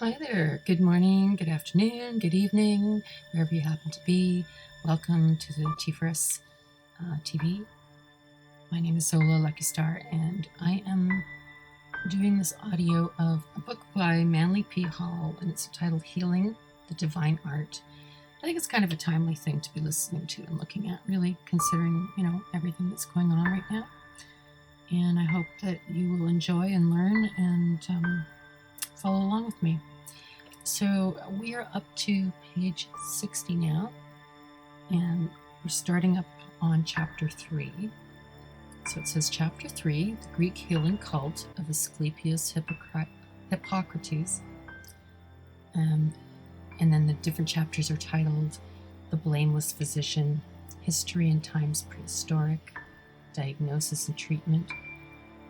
Hi there. Good morning, good afternoon, good evening, wherever you happen to be. Welcome to the T4S TV. My name is ZolaLuckyStar, and I am doing this audio of a book by Manly P. Hall, and it's titled Healing, the Divine Art. I think it's kind of a timely thing to be listening to and looking at, really considering, everything that's going on right now. And I hope that you will enjoy and learn and follow along with me. So we are up to page 60 now, and we're starting up on chapter 3. So it says chapter 3, the Greek healing cult of Asclepius Hippocrates. And then the different chapters are titled The Blameless Physician, History and Times Prehistoric, Diagnosis and Treatment,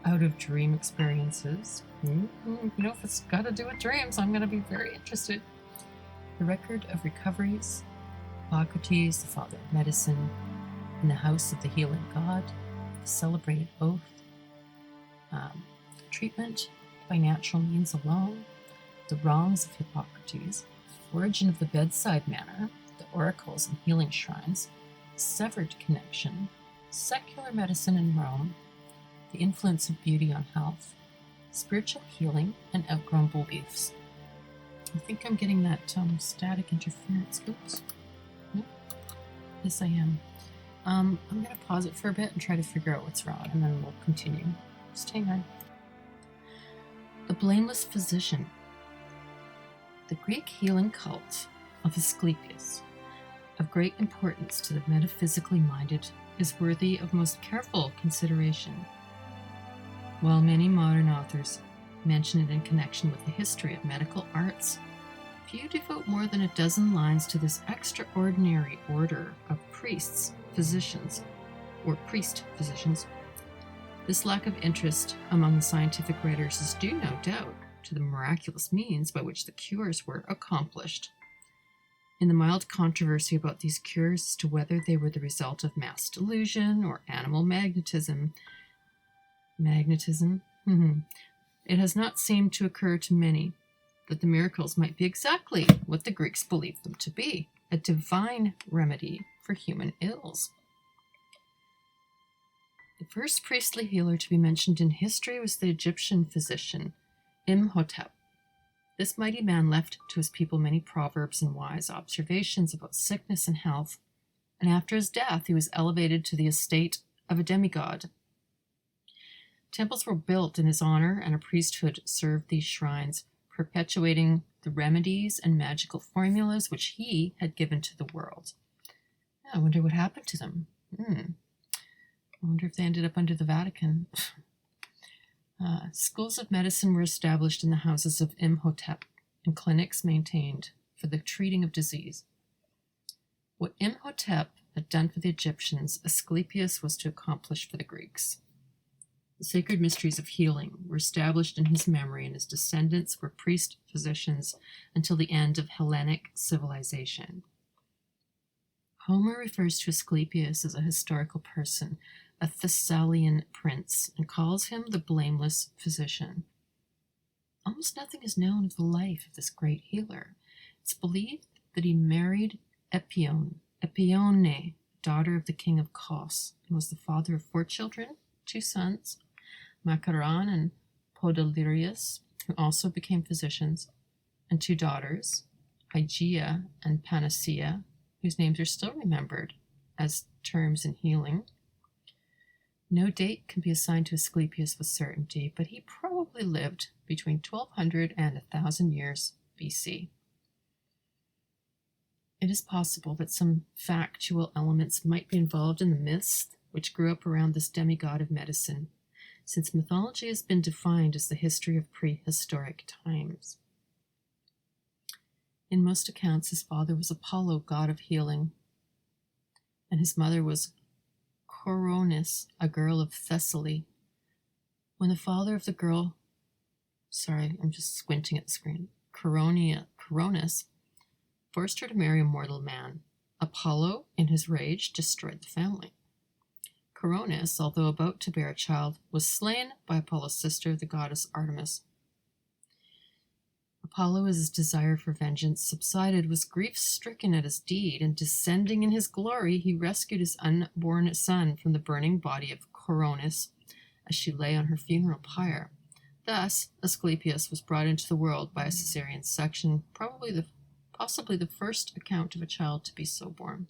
Out of Dream Experiences. If it's got to do with dreams, I'm going to be very interested. The Record of Recoveries, Hippocrates, the Father of Medicine, in the House of the Healing God, the Celebrated Oath, Treatment by Natural Means Alone, The Wrongs of Hippocrates, Origin of the Bedside Manner, the Oracles and Healing Shrines, Severed Connection, Secular Medicine in Rome, the Influence of Beauty on Health, Spiritual Healing, and Outgrown Beliefs. I think I'm getting that static interference. Oops. Nope. Yes, I am. I'm going to pause it for a bit and try to figure out what's wrong, and then we'll continue. Just hang on. The Blameless Physician. The Greek healing cult of Asclepius, of great importance to the metaphysically minded, is worthy of most careful consideration. While many modern authors mention it in connection with the history of medical arts, few devote more than a dozen lines to this extraordinary order of priest-physicians. This lack of interest among the scientific writers is due, no doubt, to the miraculous means by which the cures were accomplished. In the mild controversy about these cures as to whether they were the result of mass delusion or animal magnetism, it has not seemed to occur to many that the miracles might be exactly what the Greeks believed them to be, a divine remedy for human ills. The first priestly healer to be mentioned in history was the Egyptian physician Imhotep. This mighty man left to his people many proverbs and wise observations about sickness and health, and after his death he was elevated to the estate of a demigod. Temples were built in his honor, and a priesthood served these shrines, perpetuating the remedies and magical formulas which he had given to the world. I wonder what happened to them. I wonder if they ended up under the Vatican. Schools of medicine were established in the houses of Imhotep, and clinics maintained for the treating of disease. What Imhotep had done for the Egyptians, Asclepius was to accomplish for the Greeks. The sacred mysteries of healing were established in his memory, and his descendants were priest-physicians until the end of Hellenic civilization. Homer refers to Asclepius as a historical person, a Thessalian prince, and calls him the blameless physician. Almost nothing is known of the life of this great healer. It's believed that he married Epione, daughter of the king of Kos, and was the father of 4 children, 2 sons, Macaron and Podalirius, who also became physicians, and 2 daughters, Hygeia and Panacea, whose names are still remembered as terms in healing. No date can be assigned to Asclepius with certainty, but he probably lived between 1200 and 1000 years BC. It is possible that some factual elements might be involved in the myths which grew up around this demigod of medicine, since mythology has been defined as the history of prehistoric times. In most accounts, his father was Apollo, god of healing, and his mother was Coronis, a girl of Thessaly. When the father of the girl, I'm just squinting at the screen, Coronis, forced her to marry a mortal man, Apollo, in his rage, destroyed the family. Coronis, although about to bear a child, was slain by Apollo's sister, the goddess Artemis. Apollo, as his desire for vengeance subsided, was grief-stricken at his deed, and descending in his glory, he rescued his unborn son from the burning body of Coronis as she lay on her funeral pyre. Thus, Asclepius was brought into the world by a caesarean section, possibly the first account of a child to be so born.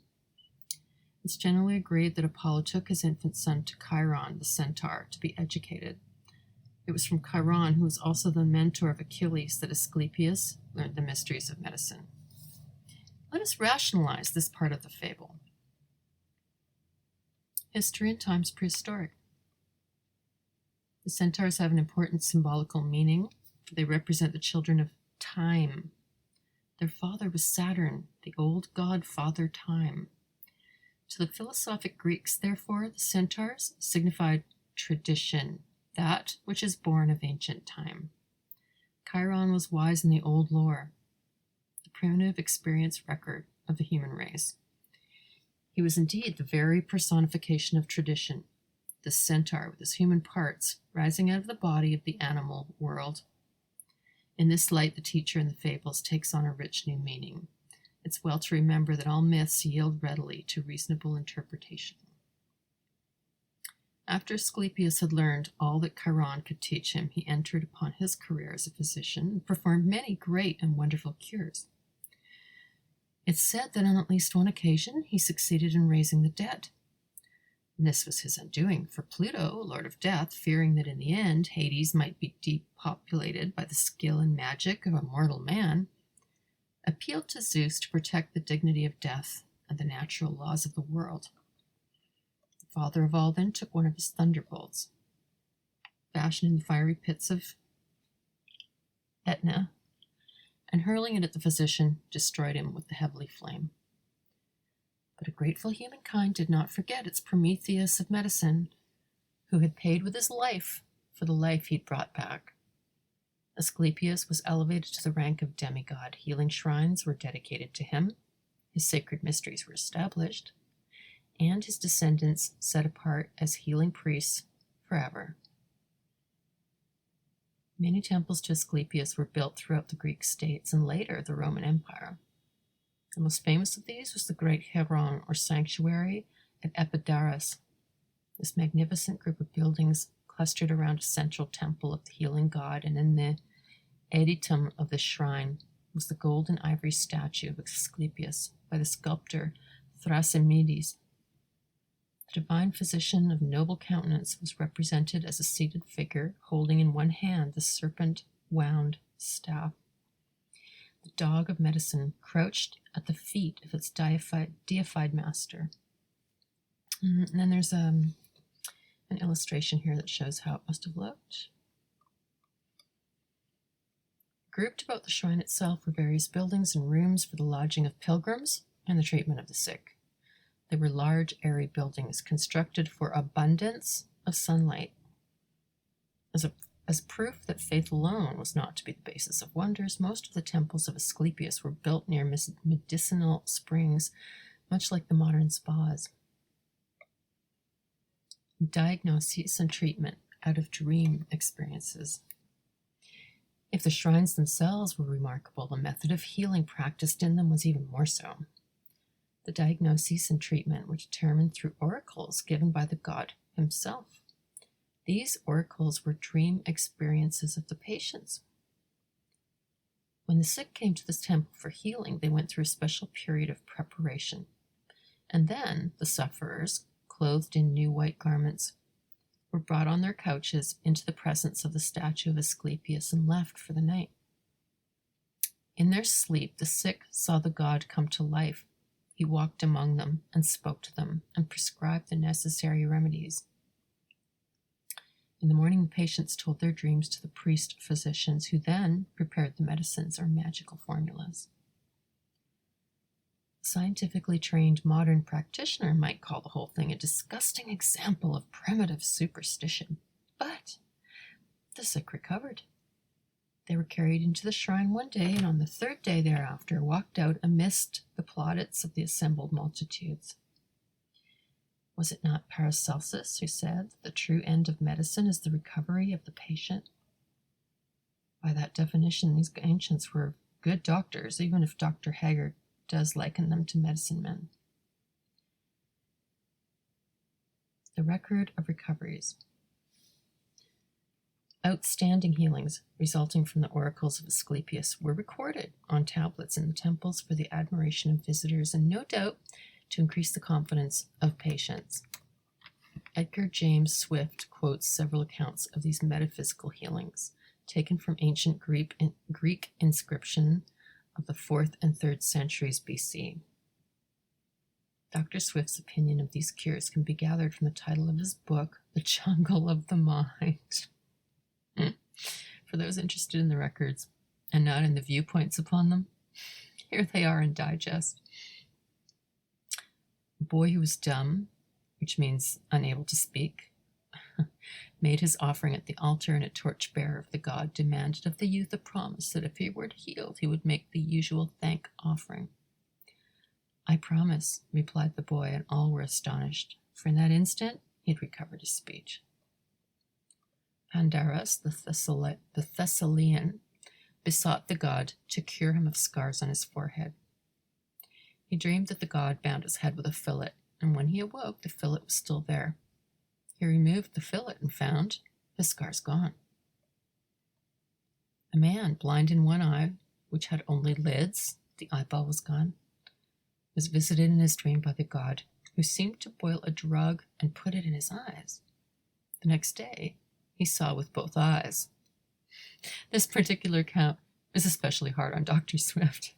It's generally agreed that Apollo took his infant son to Chiron, the centaur, to be educated. It was from Chiron, who was also the mentor of Achilles, that Asclepius learned the mysteries of medicine. Let us rationalize this part of the fable. History in times prehistoric. The centaurs have an important symbolical meaning, for they represent the children of time. Their father was Saturn, the old god Father Time. To the philosophic Greeks, therefore, the centaurs signified tradition, that which is born of ancient time. Chiron was wise in the old lore, the primitive experience record of the human race. He was indeed the very personification of tradition, the centaur with his human parts rising out of the body of the animal world. In this light, the teacher in the fables takes on a rich new meaning. It's well to remember that all myths yield readily to reasonable interpretation. After Asclepius had learned all that Chiron could teach him, he entered upon his career as a physician and performed many great and wonderful cures. It's said that on at least one occasion he succeeded in raising the dead. And this was his undoing, for Pluto, lord of death, fearing that in the end Hades might be depopulated by the skill and magic of a mortal man, appealed to Zeus to protect the dignity of death and the natural laws of the world. The father of all then took one of his thunderbolts, fashioned in the fiery pits of Etna, and hurling it at the physician, destroyed him with the heavenly flame. But a grateful humankind did not forget its Prometheus of medicine, who had paid with his life for the life he'd brought back. Asclepius was elevated to the rank of demigod. Healing shrines were dedicated to him, his sacred mysteries were established, and his descendants set apart as healing priests forever. Many temples to Asclepius were built throughout the Greek states and later the Roman Empire. The most famous of these was the Great Heron, or sanctuary, at Epidaurus. This magnificent group of buildings clustered around a central temple of the healing god, and in the adytum of the shrine was the gold and ivory statue of Asclepius by the sculptor Thrasymedes. The divine physician of noble countenance was represented as a seated figure holding in one hand the serpent-wound staff. The dog of medicine crouched at the feet of its deified master. And then there's an illustration here that shows how it must have looked. Grouped about the shrine itself were various buildings and rooms for the lodging of pilgrims and the treatment of the sick. They were large, airy buildings constructed for abundance of sunlight. As proof that faith alone was not to be the basis of wonders, most of the temples of Asclepius were built near medicinal springs, much like the modern spas. Diagnosis and treatment out of dream experiences. If the shrines themselves were remarkable, the method of healing practiced in them was even more so. The diagnoses and treatment were determined through oracles given by the god himself. These oracles were dream experiences of the patients. When the sick came to this temple for healing, they went through a special period of preparation. And then the sufferers, clothed in new white garments, were brought on their couches into the presence of the statue of Asclepius and left for the night. In their sleep, the sick saw the god come to life. He walked among them and spoke to them and prescribed the necessary remedies. In the morning, the patients told their dreams to the priest physicians, who then prepared the medicines or magical formulas. A scientifically trained modern practitioner might call the whole thing a disgusting example of primitive superstition, but the sick recovered. They were carried into the shrine one day, and on the third day thereafter walked out amidst the plaudits of the assembled multitudes. Was it not Paracelsus who said that the true end of medicine is the recovery of the patient? By that definition, these ancients were good doctors, even if Dr. Haggard does liken them to medicine men. The record of recoveries. Outstanding healings resulting from the oracles of Asclepius were recorded on tablets in the temples for the admiration of visitors and no doubt to increase the confidence of patients. Edgar James Swift quotes several accounts of these metaphysical healings taken from ancient Greek inscription of the 4th and 3rd centuries BC. Dr. Swift's opinion of these cures can be gathered from the title of his book, The Jungle of the Mind. For those interested in the records and not in the viewpoints upon them, here they are in digest. A boy who was dumb, which means unable to speak, made his offering at the altar, and a torchbearer of the god demanded of the youth a promise that if he were healed, he would make the usual thank offering. "I promise," replied the boy, and all were astonished, for in that instant he had recovered his speech. Pandarus, the Thessalian, besought the god to cure him of scars on his forehead. He dreamed that the god bound his head with a fillet, and when he awoke, the fillet was still there. He removed the fillet and found the scars gone. A man, blind in one eye, which had only lids, the eyeball was gone, was visited in his dream by the god, who seemed to boil a drug and put it in his eyes. The next day, he saw with both eyes. This particular account is especially hard on Dr. Swift.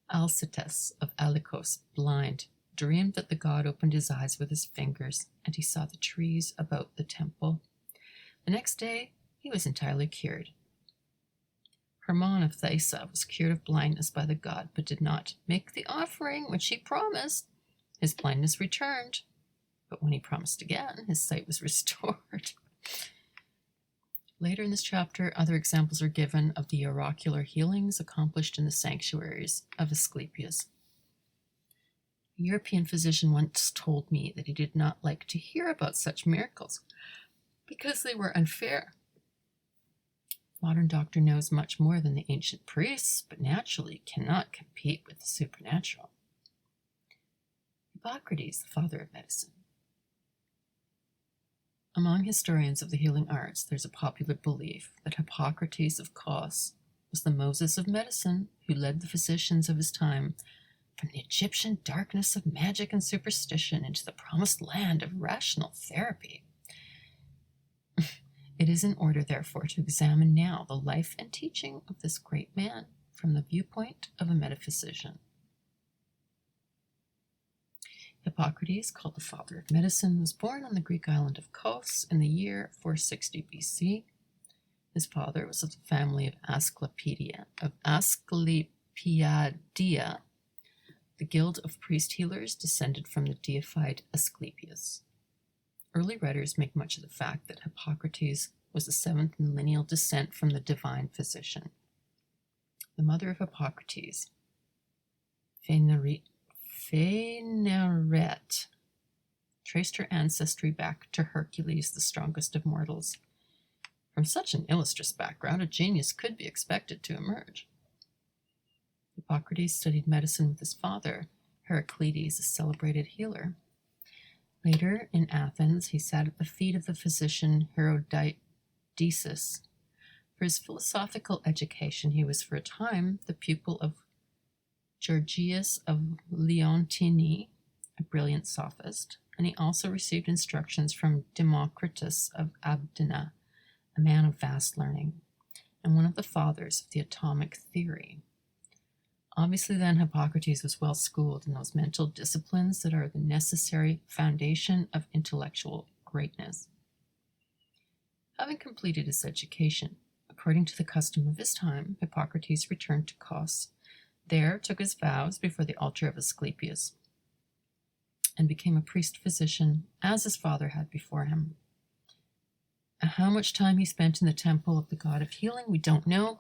Alcitus of Alicos, blind, dreamed that the god opened his eyes with his fingers, and he saw the trees about the temple. The next day, he was entirely cured. Hermon of Thaisa was cured of blindness by the god, but did not make the offering which he promised. His blindness returned, but when he promised again, his sight was restored. Later in this chapter, other examples are given of the oracular healings accomplished in the sanctuaries of Asclepius. A European physician once told me that he did not like to hear about such miracles because they were unfair. Modern doctor knows much more than the ancient priests, but naturally cannot compete with the supernatural. Hippocrates, the father of medicine. Among historians of the healing arts, there's a popular belief that Hippocrates of Kos was the Moses of medicine who led the physicians of his time from the Egyptian darkness of magic and superstition into the promised land of rational therapy. It is in order, therefore, to examine now the life and teaching of this great man from the viewpoint of a metaphysician. Hippocrates, called the father of medicine, was born on the Greek island of Kos in the year 460 BC. His father was of the family of Asclepiadia. The guild of priest healers descended from the deified Asclepius. Early writers make much of the fact that Hippocrates was the seventh in lineal descent from the divine physician. The mother of Hippocrates, Phanerette, traced her ancestry back to Hercules, the strongest of mortals. From such an illustrious background, a genius could be expected to emerge. Hippocrates studied medicine with his father, Heraclides, a celebrated healer. Later, in Athens, he sat at the feet of the physician Herodetus. For his philosophical education, he was for a time the pupil of Gorgias of Leontini, a brilliant sophist, and he also received instructions from Democritus of Abdera, a man of vast learning, and one of the fathers of the atomic theory. Obviously, then, Hippocrates was well schooled in those mental disciplines that are the necessary foundation of intellectual greatness. Having completed his education, according to the custom of his time, Hippocrates returned to Kos. There took his vows before the altar of Asclepius, and became a priest-physician, as his father had before him. How much time he spent in the temple of the god of healing, we don't know.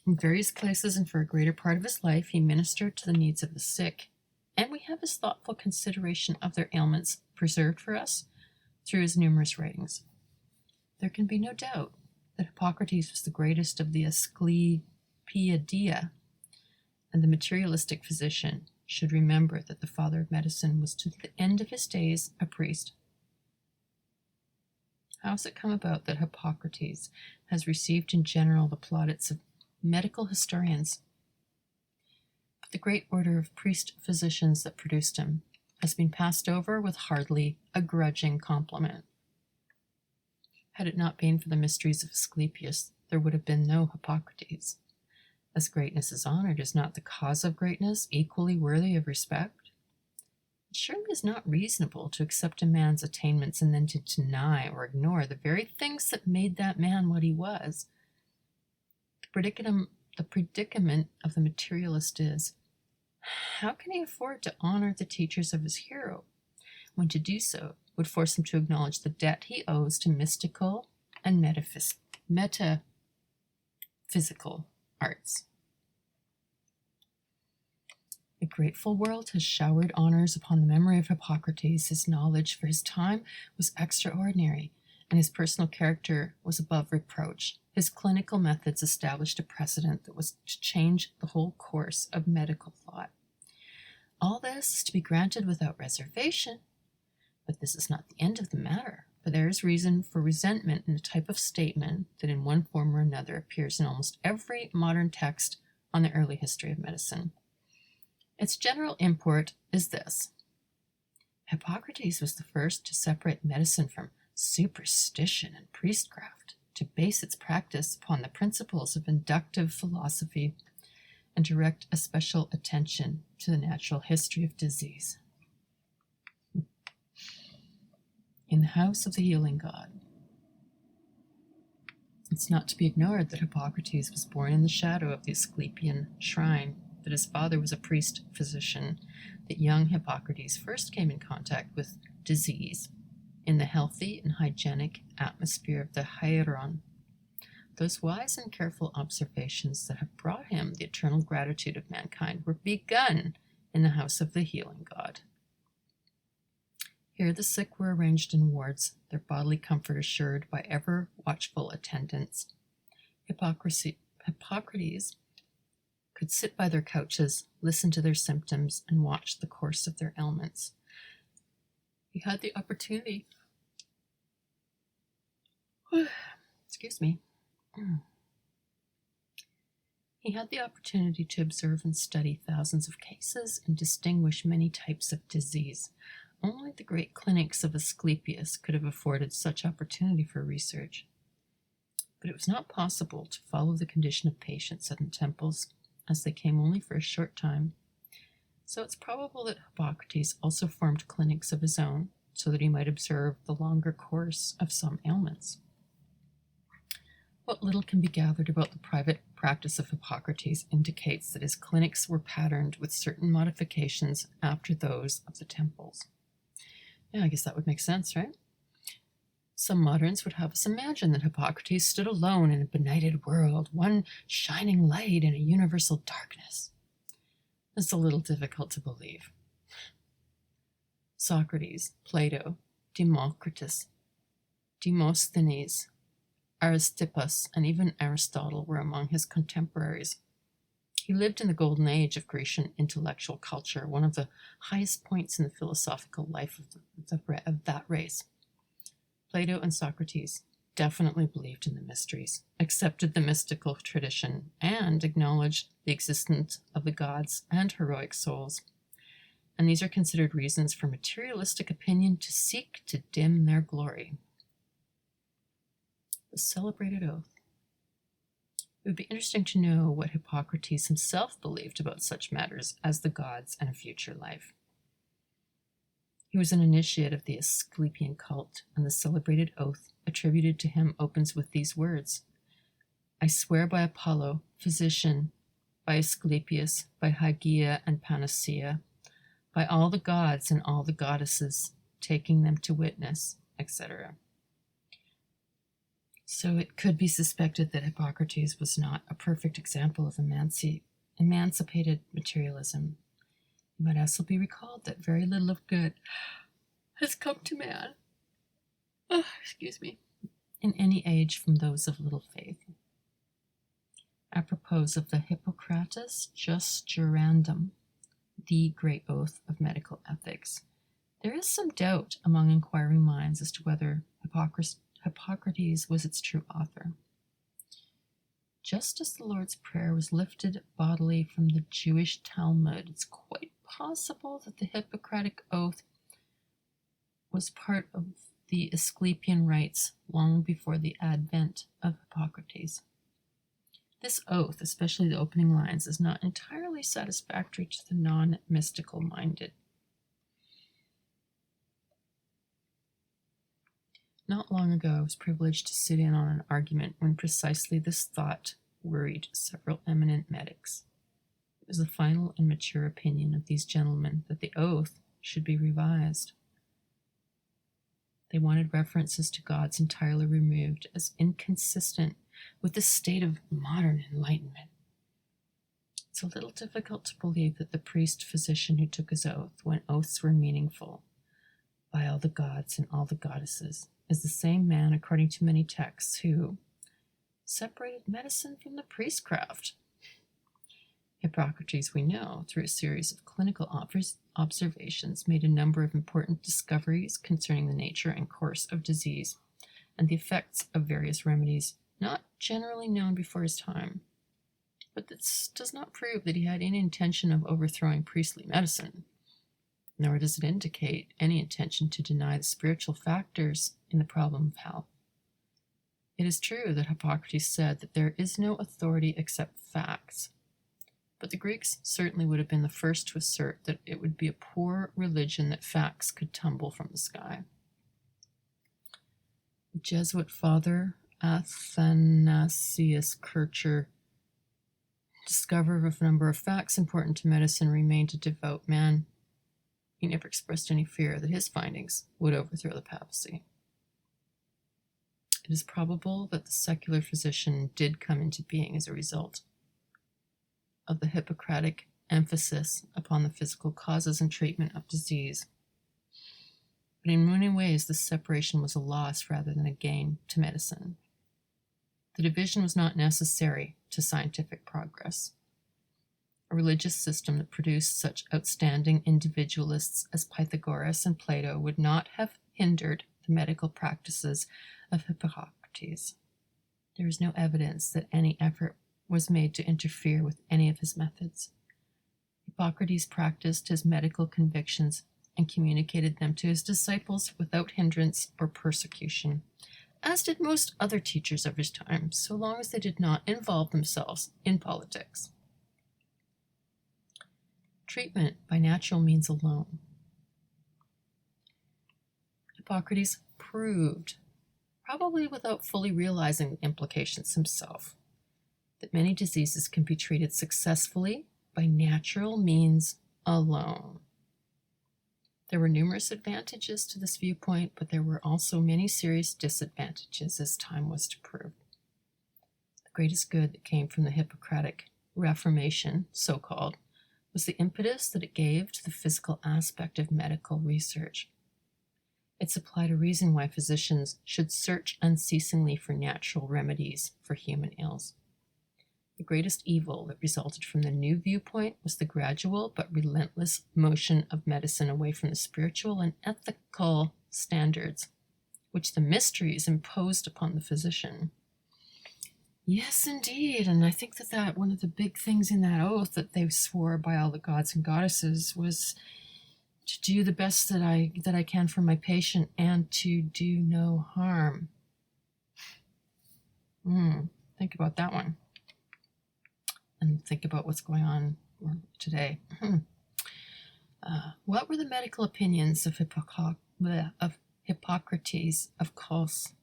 In various places and for a greater part of his life, he ministered to the needs of the sick, and we have his thoughtful consideration of their ailments preserved for us through his numerous writings. There can be no doubt that Hippocrates was the greatest of the Asclepiadia, and the materialistic physician should remember that the father of medicine was to the end of his days a priest. How has it come about that Hippocrates has received in general the plaudits of medical historians, but the great order of priest-physicians that produced him has been passed over with hardly a grudging compliment? Had it not been for the mysteries of Asclepius, there would have been no Hippocrates. As greatness is honored, is not the cause of greatness equally worthy of respect? It surely is not reasonable to accept a man's attainments and then to deny or ignore the very things that made that man what he was. The predicament of the materialist is, how can he afford to honor the teachers of his hero, when to do so would force him to acknowledge the debt he owes to mystical and metaphysical arts? A grateful world has showered honors upon the memory of Hippocrates. His knowledge for his time was extraordinary, and his personal character was above reproach. His clinical methods established a precedent that was to change the whole course of medical thought. All this is to be granted without reservation, but this is not the end of the matter, for there is reason for resentment in the type of statement that in one form or another appears in almost every modern text on the early history of medicine. Its general import is this: Hippocrates was the first to separate medicine from superstition and priestcraft, to base its practice upon the principles of inductive philosophy, and direct a special attention to the natural history of disease. In the house of the healing god. It's not to be ignored that Hippocrates was born in the shadow of the Asclepian shrine, that his father was a priest-physician, that young Hippocrates first came in contact with disease in the healthy and hygienic atmosphere of the Hieron. Those wise and careful observations that have brought him the eternal gratitude of mankind were begun in the house of the healing god. Here the sick were arranged in wards, their bodily comfort assured by ever watchful attendants. Hippocrates could sit by their couches, listen to their symptoms, and watch the course of their ailments. He had the opportunity He had the opportunity to observe and study thousands of cases and distinguish many types of disease. Only the great clinics of Asclepius could have afforded such opportunity for research. But it was not possible to follow the condition of patients at the temples, as they came only for a short time. So it's probable that Hippocrates also formed clinics of his own, so that he might observe the longer course of some ailments. What little can be gathered about the private practice of Hippocrates indicates that his clinics were patterned with certain modifications after those of the temples. Yeah, I guess that would make sense, right? Some moderns would have us imagine that Hippocrates stood alone in a benighted world, one shining light in a universal darkness. It's a little difficult to believe. Socrates, Plato, Democritus, Demosthenes, Aristippus, and even Aristotle were among his contemporaries. He lived in the golden age of Grecian intellectual culture, one of the highest points in the philosophical life of that race. Plato and Socrates definitely believed in the mysteries, accepted the mystical tradition, and acknowledged the existence of the gods and heroic souls. And these are considered reasons for materialistic opinion to seek to dim their glory. The celebrated oath. It would be interesting to know what Hippocrates himself believed about such matters as the gods and a future life. He was an initiate of the Asclepian cult, and the celebrated oath attributed to him opens with these words: I swear by Apollo, physician, by Asclepius, by Hygeia and Panacea, by all the gods and all the goddesses, taking them to witness, etc. So it could be suspected that Hippocrates was not a perfect example of emancipated materialism. It might also be recalled that very little of good has come to man. in any age from those of little faith. Apropos of the Hippocrates Justurandum, the great oath of medical ethics, there is some doubt among inquiring minds as to whether Hippocrates was its true author. Just as the Lord's Prayer was lifted bodily from the Jewish Talmud, it's quite possible that the Hippocratic oath was part of the Asclepian rites long before the advent of Hippocrates. This oath, especially the opening lines, is not entirely satisfactory to the non-mystical minded. Not long ago, I was privileged to sit in on an argument when precisely this thought worried several eminent medics. It was the final and mature opinion of these gentlemen that the oath should be revised. They wanted references to gods entirely removed as inconsistent with the state of modern enlightenment. It's a little difficult to believe that the priest-physician who took his oath, when oaths were meaningful, by all the gods and all the goddesses, is the same man, according to many texts, who separated medicine from the priestcraft. Hippocrates, we know, through a series of clinical observations, made a number of important discoveries concerning the nature and course of disease and the effects of various remedies not generally known before his time. But this does not prove that he had any intention of overthrowing priestly medicine, nor does it indicate any intention to deny the spiritual factors in the problem of health. It is true that Hippocrates said that there is no authority except facts, but the Greeks certainly would have been the first to assert that it would be a poor religion that facts could tumble from the sky. The Jesuit father Athanasius Kircher, discoverer of a number of facts important to medicine, remained a devout man. He never expressed any fear that his findings would overthrow the papacy. It is probable that the secular physician did come into being as a result of the Hippocratic emphasis upon the physical causes and treatment of disease. But in many ways, this separation was a loss rather than a gain to medicine. The division was not necessary to scientific progress. A religious system that produced such outstanding individualists as Pythagoras and Plato would not have hindered the medical practices of Hippocrates. There is no evidence that any effort was made to interfere with any of his methods. Hippocrates practiced his medical convictions and communicated them to his disciples without hindrance or persecution, as did most other teachers of his time, so long as they did not involve themselves in politics. Treatment by natural means alone. Hippocrates proved, probably without fully realizing the implications himself, that many diseases can be treated successfully by natural means alone. There were numerous advantages to this viewpoint, but there were also many serious disadvantages, as time was to prove. The greatest good that came from the Hippocratic Reformation, so-called, was the impetus that it gave to the physical aspect of medical research. It supplied a reason why physicians should search unceasingly for natural remedies for human ills. The greatest evil that resulted from the new viewpoint was the gradual but relentless motion of medicine away from the spiritual and ethical standards which the mysteries imposed upon the physician. Yes, indeed, and I think that one of the big things in that oath that they swore by all the gods and goddesses was to do the best that I can for my patient and to do no harm. Think about that one. And think about what's going on today. What were the medical opinions of Hippocrates of Kos?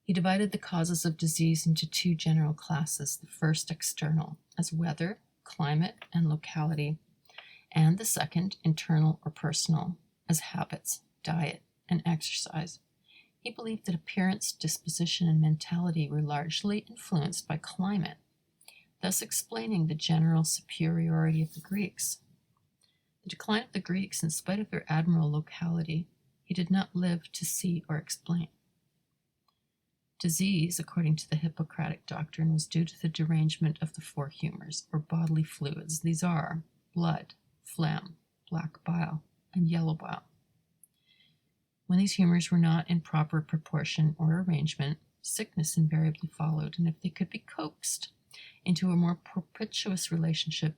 He divided the causes of disease into two general classes, the first external, as weather, climate, and locality, and the second, internal or personal, as habits, diet, and exercise. He believed that appearance, disposition, and mentality were largely influenced by climate, thus explaining the general superiority of the Greeks. The decline of the Greeks, in spite of their admirable locality, he did not live to see or explain. Disease, according to the Hippocratic doctrine, was due to the derangement of the four humors, or bodily fluids. These are blood, phlegm, black bile, and yellow bile. When these humors were not in proper proportion or arrangement, sickness invariably followed, and if they could be coaxed into a more propitious relationship,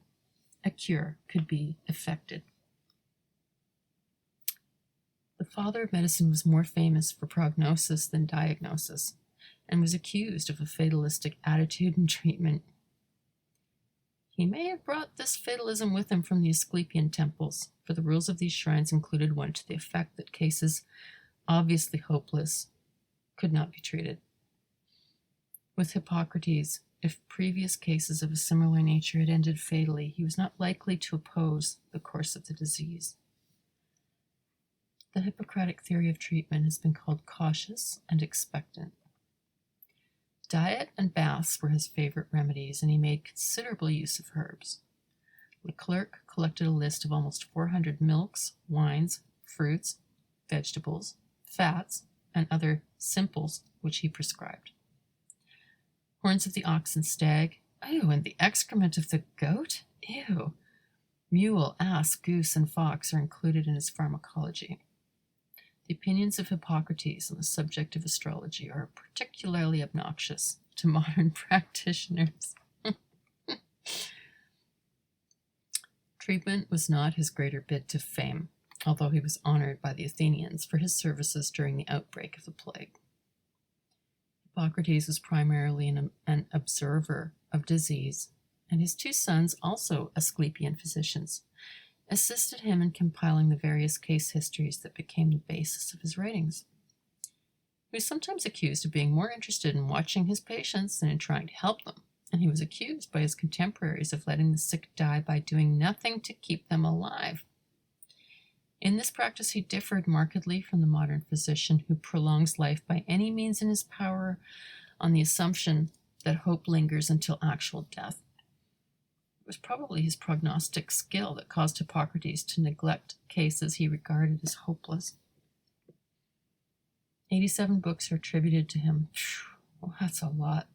a cure could be effected. The father of medicine was more famous for prognosis than diagnosis, and was accused of a fatalistic attitude in treatment. He may have brought this fatalism with him from the Asclepian temples, for the rules of these shrines included one to the effect that cases obviously hopeless could not be treated. With Hippocrates, if previous cases of a similar nature had ended fatally, he was not likely to oppose the course of the disease. The Hippocratic theory of treatment has been called cautious and expectant. Diet and baths were his favorite remedies, and he made considerable use of herbs. Leclerc collected a list of almost 400 milks, wines, fruits, vegetables, fats, and other simples which he prescribed. Horns of the ox and stag, ew, and the excrement of the goat, ew. Mule, ass, goose, and fox are included in his pharmacology. The opinions of Hippocrates on the subject of astrology are particularly obnoxious to modern practitioners. Treatment was not his greater bid to fame, although he was honored by the Athenians for his services during the outbreak of the plague. Hippocrates was primarily an observer of disease, and his two sons, also Asclepian physicians, assisted him in compiling the various case histories that became the basis of his writings. He was sometimes accused of being more interested in watching his patients than in trying to help them, and he was accused by his contemporaries of letting the sick die by doing nothing to keep them alive. In this practice, he differed markedly from the modern physician who prolongs life by any means in his power on the assumption that hope lingers until actual death. It was probably his prognostic skill that caused Hippocrates to neglect cases he regarded as hopeless. 87 books are attributed to him. Well, that's a lot.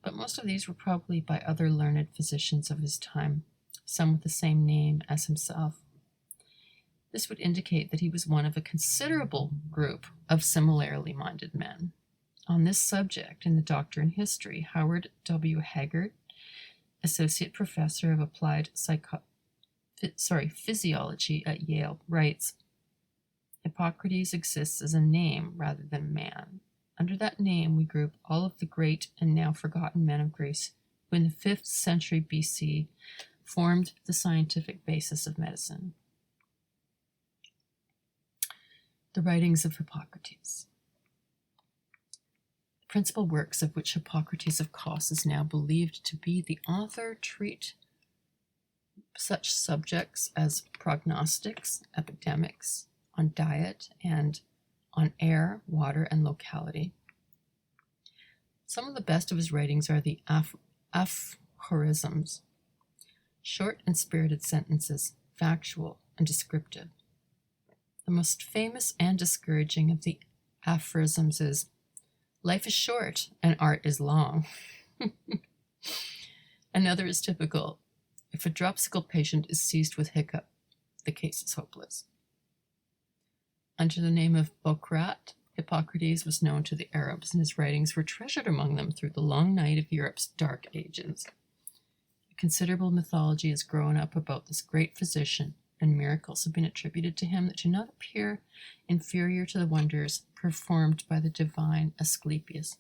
But most of these were probably by other learned physicians of his time, some with the same name as himself. This would indicate that he was one of a considerable group of similarly minded men. On this subject, in the Doctor in History, Howard W. Haggard, Associate Professor of Applied Physiology at Yale, writes, Hippocrates exists as a name rather than man. Under that name, we group all of the great and now forgotten men of Greece who in the 5th century BC formed the scientific basis of medicine. The writings of Hippocrates. The principal works of which Hippocrates of Kos is now believed to be the author treat such subjects as prognostics, epidemics, on diet, and on air, water, and locality. Some of the best of his writings are the aphorisms, short and spirited sentences, factual and descriptive. The most famous and discouraging of the aphorisms is, life is short and art is long. Another is typical. If a dropsical patient is seized with hiccup, the case is hopeless. Under the name of Bocrat, Hippocrates was known to the Arabs, and his writings were treasured among them through the long night of Europe's dark ages. A considerable mythology has grown up about this great physician, and miracles have been attributed to him that do not appear inferior to the wonders performed by the divine Asclepius.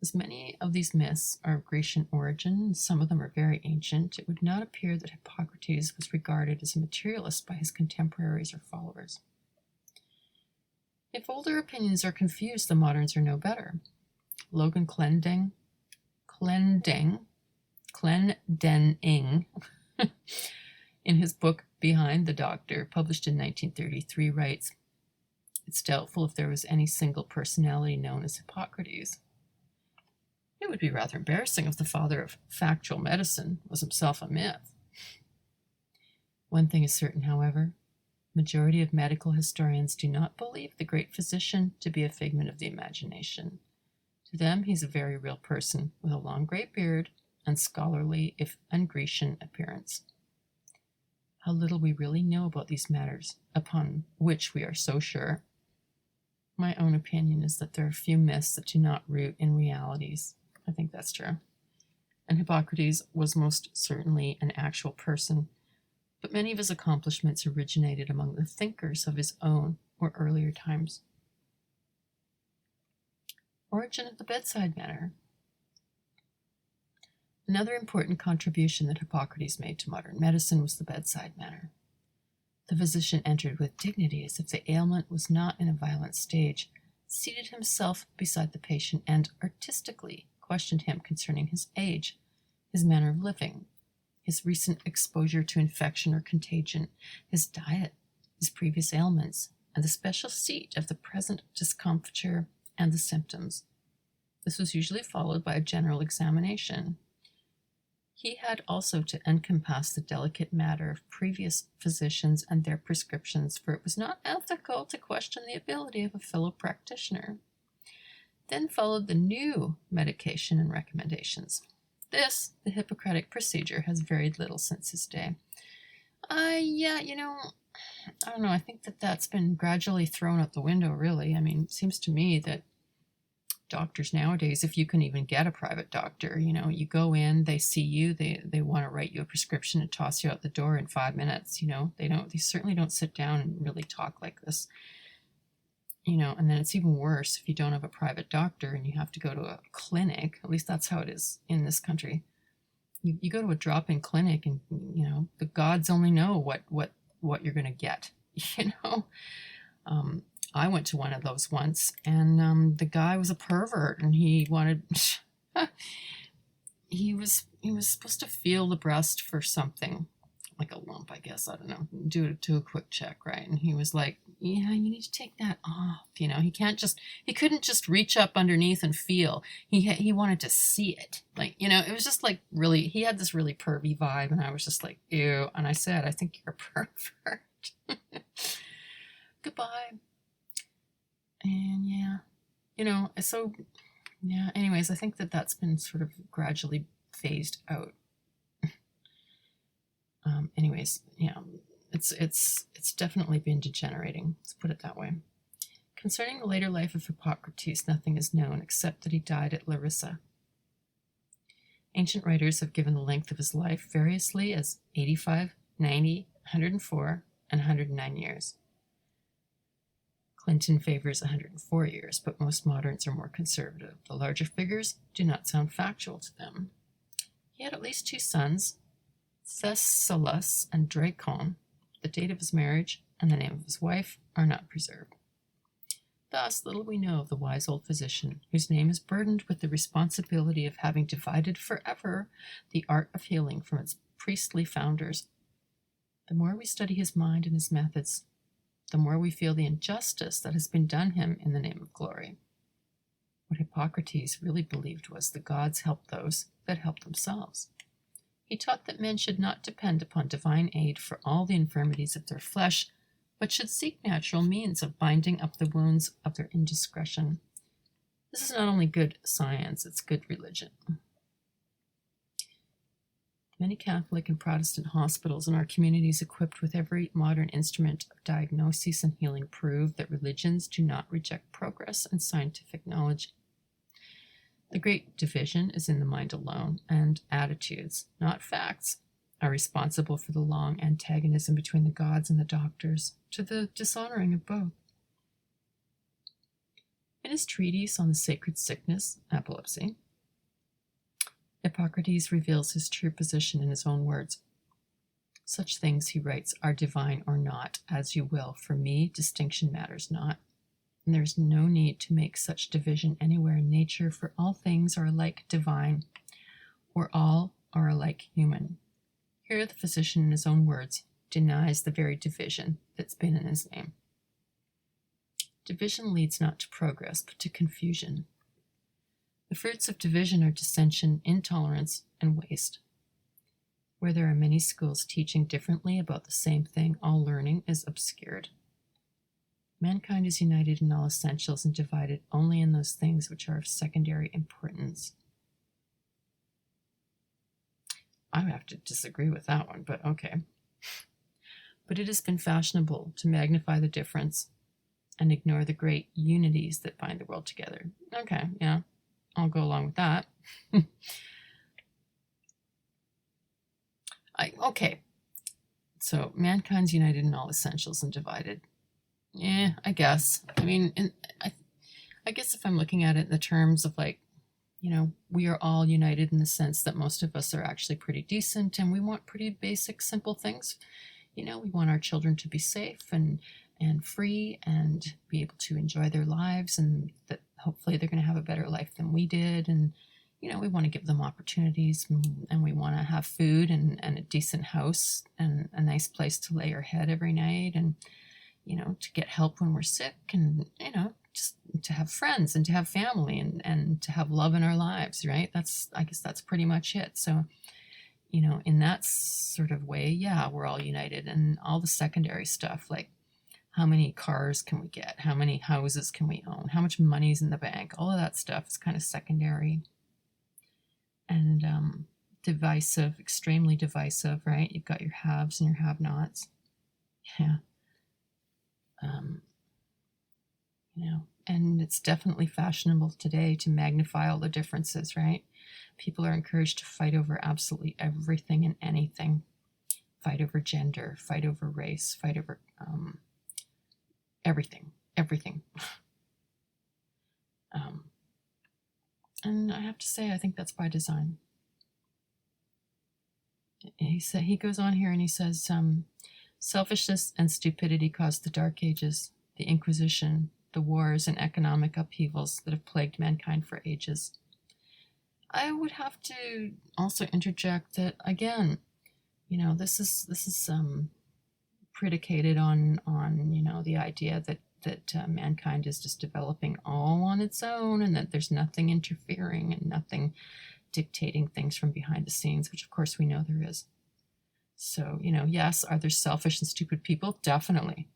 As many of these myths are of Grecian origin, and some of them are very ancient, it would not appear that Hippocrates was regarded as a materialist by his contemporaries or followers. If older opinions are confused, the moderns are no better. Logan Clendenning, in his book Behind the Doctor, published in 1933, writes, it's doubtful if there was any single personality known as Hippocrates. It would be rather embarrassing if the father of factual medicine was himself a myth. One thing is certain, however. Majority of medical historians do not believe the great physician to be a figment of the imagination, To them, he's a very real person with a long gray beard and scholarly, if un-Grecian, appearance. How little we really know about these matters, upon which we are so sure. My own opinion is that there are few myths that do not root in realities. I think that's true. And Hippocrates was most certainly an actual person, but many of his accomplishments originated among the thinkers of his own or earlier times. Origin of the bedside manner. Another important contribution that Hippocrates made to modern medicine was the bedside manner. The physician entered with dignity as if the ailment was not in a violent stage, seated himself beside the patient, and artistically questioned him concerning his age, his manner of living, his recent exposure to infection or contagion, his diet, his previous ailments, and the special seat of the present discomfiture and the symptoms. This was usually followed by a general examination. He had also to encompass the delicate matter of previous physicians and their prescriptions, for it was not ethical to question the ability of a fellow practitioner. Then followed the new medication and recommendations. This, the Hippocratic procedure, has varied little since his day. I don't know, I think that that's been gradually thrown out the window, really. I mean, it seems to me that doctors nowadays, if you can even get a private doctor, you go in, they see you, they want to write you a prescription and toss you out the door in 5 minutes. They certainly don't sit down and really talk like this. And then it's even worse if you don't have a private doctor and you have to go to a clinic. At least that's how it is in this country. You go to a drop-in clinic and, the gods only know what you're going to get, I went to one of those once, and the guy was a pervert, and he wanted, he was supposed to feel the breast for something, like a lump, I guess, I don't know, do a quick check, right? And he was like, yeah, you need to take that off, he couldn't just reach up underneath and feel, he wanted to see it, it was just like really, he had this really pervy vibe, and I was just like, ew, and I said, I think you're a pervert. Goodbye. And anyways, I think that that's been sort of gradually phased out. It's definitely been degenerating, let's put it that way. Concerning the later life of Hippocrates, nothing is known except that he died at Larissa. Ancient writers have given the length of his life variously as 85, 90, 104, and 109 years. Clinton favors 104 years, but most moderns are more conservative. The larger figures do not sound factual to them. He had at least 2 sons, Thessalus and Dracon. The date of his marriage and the name of his wife are not preserved. Thus, little we know of the wise old physician, whose name is burdened with the responsibility of having divided forever the art of healing from its priestly founders. The more we study his mind and his methods, the more we feel the injustice that has been done him in the name of glory. What Hippocrates really believed was the gods help those that help themselves. He taught that men should not depend upon divine aid for all the infirmities of their flesh, but should seek natural means of binding up the wounds of their indiscretion. This is not only good science, it's good religion. Many Catholic and Protestant hospitals in our communities equipped with every modern instrument of diagnosis and healing prove that religions do not reject progress and scientific knowledge. The great division is in the mind alone, and attitudes, not facts, are responsible for the long antagonism between the gods and the doctors, to the dishonoring of both. In his treatise on the sacred sickness, epilepsy, Hippocrates reveals his true position in his own words. Such things, he writes, are divine or not, as you will. For me, distinction matters not. And there is no need to make such division anywhere in nature, for all things are alike divine, or all are alike human. Here the physician, in his own words, denies the very division that's been in his name. Division leads not to progress, but to confusion. The fruits of division are dissension, intolerance, and waste. Where there are many schools teaching differently about the same thing, all learning is obscured. Mankind is united in all essentials and divided only in those things which are of secondary importance. I have to disagree with that one, but okay. But it has been fashionable to magnify the difference and ignore the great unities that bind the world together. Okay, yeah, I'll go along with that. Okay, so mankind's united in all essentials and divided. Yeah, I guess. I mean, I guess if I'm looking at it in the terms of like, you know, we are all united in the sense that most of us are actually pretty decent and we want pretty basic, simple things. You know, we want our children to be safe and free and be able to enjoy their lives, and that hopefully they're going to have a better life than we did. And, you know, we want to give them opportunities, and we want to have food and a decent house and a nice place to lay our head every night, and, you know, to get help when we're sick, and, you know, just to have friends and to have family and to have love in our lives, right? I guess that's pretty much it. So, you know, in that sort of way, yeah, we're all united. And all the secondary stuff, like how many cars can we get? How many houses can we own? How much money's in the bank? All of that stuff is kind of secondary and divisive, extremely divisive, right? You've got your haves and your have-nots. Yeah. You know, and it's definitely fashionable today to magnify all the differences, right? People are encouraged to fight over absolutely everything and anything. Fight over gender, fight over race, fight over everything. And I have to say, I think that's by design. He goes on here and he says, selfishness and stupidity caused the Dark Ages, the Inquisition, the wars and economic upheavals that have plagued mankind for ages. I would have to also interject that, again, you know, this is predicated on you know, the idea that mankind is just developing all on its own, and that there's nothing interfering and nothing dictating things from behind the scenes, which of course we know there is. So, you know, yes, are there selfish and stupid people? Definitely.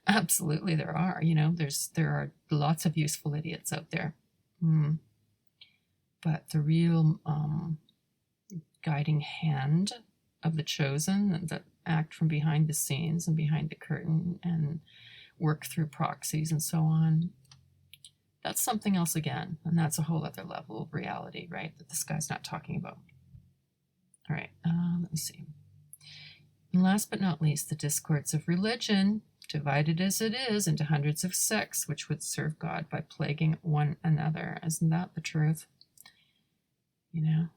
Absolutely there are. You know, there are lots of useful idiots out there. But the real guiding hand of the chosen that act from behind the scenes and behind the curtain and work through proxies and so on, that's something else again. And that's a whole other level of reality, right, that this guy's not talking about. All right, let me see. And last but not least, the discords of religion, divided as it is into hundreds of sects which would serve God by plaguing one another. Isn't that the truth? You know,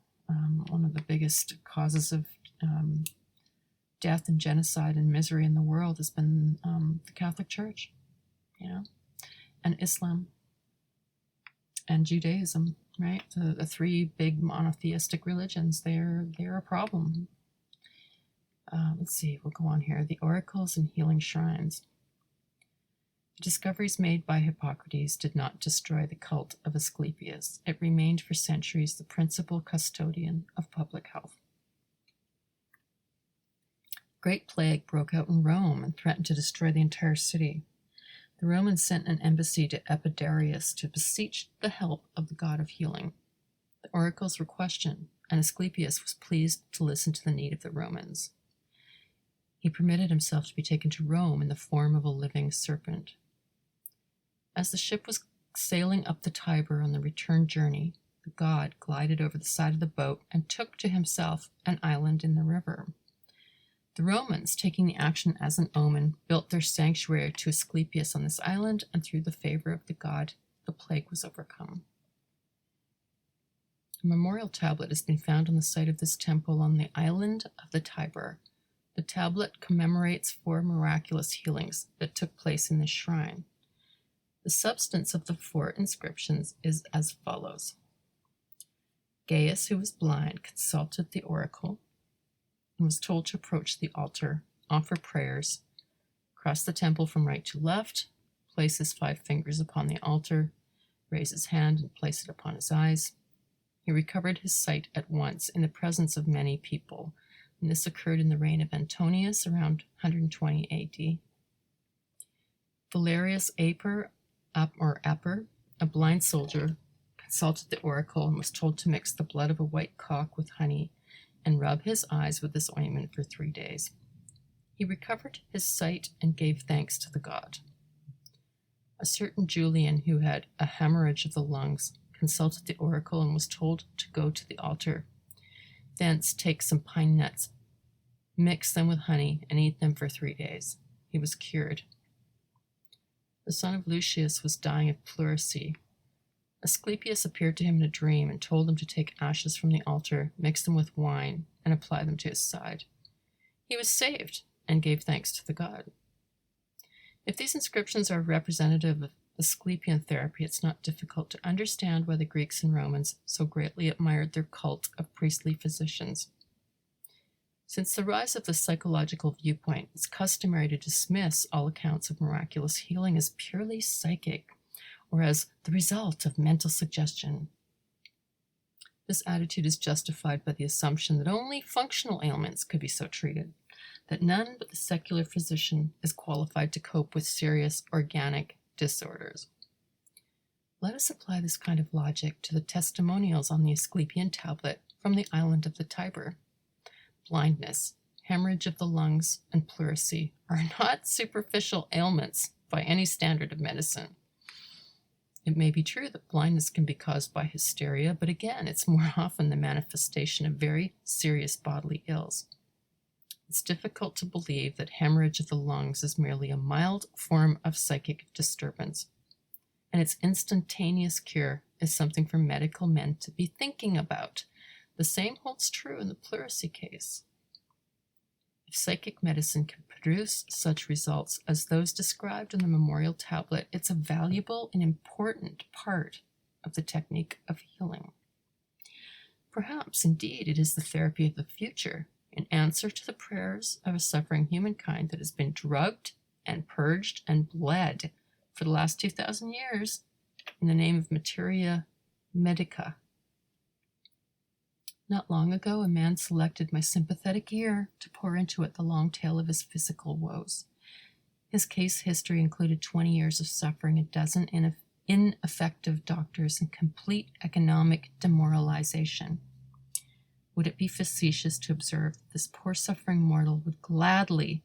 one of the biggest causes of death and genocide and misery in the world has been the Catholic Church, you know, and Islam and Judaism, right? The three big monotheistic religions, they're a problem. Let's see, we'll go on here. The oracles and healing shrines. The discoveries made by Hippocrates did not destroy the cult of Asclepius. It remained for centuries the principal custodian of public health. Great plague broke out in Rome and threatened to destroy the entire city. The Romans sent an embassy to Epidarius to beseech the help of the god of healing. The oracles were questioned, and Asclepius was pleased to listen to the need of the Romans. He permitted himself to be taken to Rome in the form of a living serpent. As the ship was sailing up the Tiber on the return journey, the god glided over the side of the boat and took to himself an island in the river. The Romans, taking the action as an omen, built their sanctuary to Asclepius on this island, and through the favor of the god, the plague was overcome. A memorial tablet has been found on the site of this temple on the island of the Tiber. The tablet commemorates 4 miraculous healings that took place in this shrine. The substance of the 4 inscriptions is as follows. Gaius, who was blind, consulted the oracle and was told to approach the altar, offer prayers, cross the temple from right to left, place his 5 fingers upon the altar, raise his hand and place it upon his eyes. He recovered his sight at once in the presence of many people, and this occurred in the reign of Antonius around 120 AD. Valerius Aper, a blind soldier, consulted the oracle and was told to mix the blood of a white cock with honey and rub his eyes with this ointment for 3 days. He recovered his sight and gave thanks to the god. A certain Julian, who had a hemorrhage of the lungs, consulted the oracle and was told to go to the altar. Thence take some pine nuts, mix them with honey, and eat them for 3 days. He was cured. The son of Lucius was dying of pleurisy. Asclepius appeared to him in a dream and told him to take ashes from the altar, mix them with wine, and apply them to his side. He was saved and gave thanks to the god. If these inscriptions are representative of Asclepian therapy, it's not difficult to understand why the Greeks and Romans so greatly admired their cult of priestly physicians. Since the rise of the psychological viewpoint, it's customary to dismiss all accounts of miraculous healing as purely psychic or as the result of mental suggestion. This attitude is justified by the assumption that only functional ailments could be so treated, that none but the secular physician is qualified to cope with serious organic disorders. Let us apply this kind of logic to the testimonials on the Asclepian tablet from the island of the Tiber. Blindness, hemorrhage of the lungs, and pleurisy are not superficial ailments by any standard of medicine. It may be true that blindness can be caused by hysteria, but again, it's more often the manifestation of very serious bodily ills. It's difficult to believe that hemorrhage of the lungs is merely a mild form of psychic disturbance, and its instantaneous cure is something for medical men to be thinking about. The same holds true in the pleurisy case. If psychic medicine can produce such results as those described in the memorial tablet, it's a valuable and important part of the technique of healing. Perhaps, indeed, it is the therapy of the future, in answer to the prayers of a suffering humankind that has been drugged and purged and bled for the last 2,000 years in the name of materia medica. Not long ago, a man selected my sympathetic ear to pour into it the long tale of his physical woes. His case history included 20 years of suffering, a dozen ineffective doctors, and complete economic demoralization. Would it be facetious to observe that this poor suffering mortal would gladly